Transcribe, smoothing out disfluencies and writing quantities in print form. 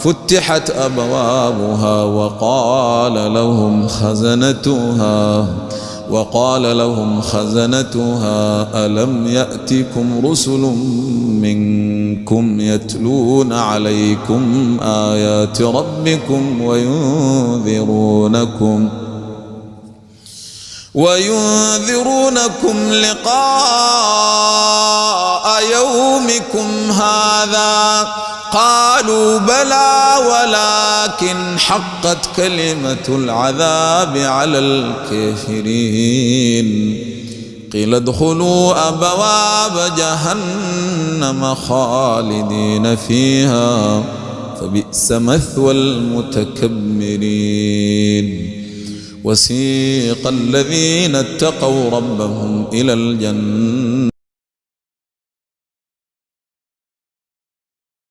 فتحت أبوابها وقال لهم خزنتها ألم يأتكم رسل منكم يتلون عليكم آيات ربكم وينذرونكم لقاء يومكم هذا؟ قالوا بلى ولكن حقت كلمة العذاب على الكافرين. قيل ادخلوا أبواب جهنم خالدين فيها فبئس مثوى المتكبرين. وسيق الذين اتقوا ربهم إلى الجنة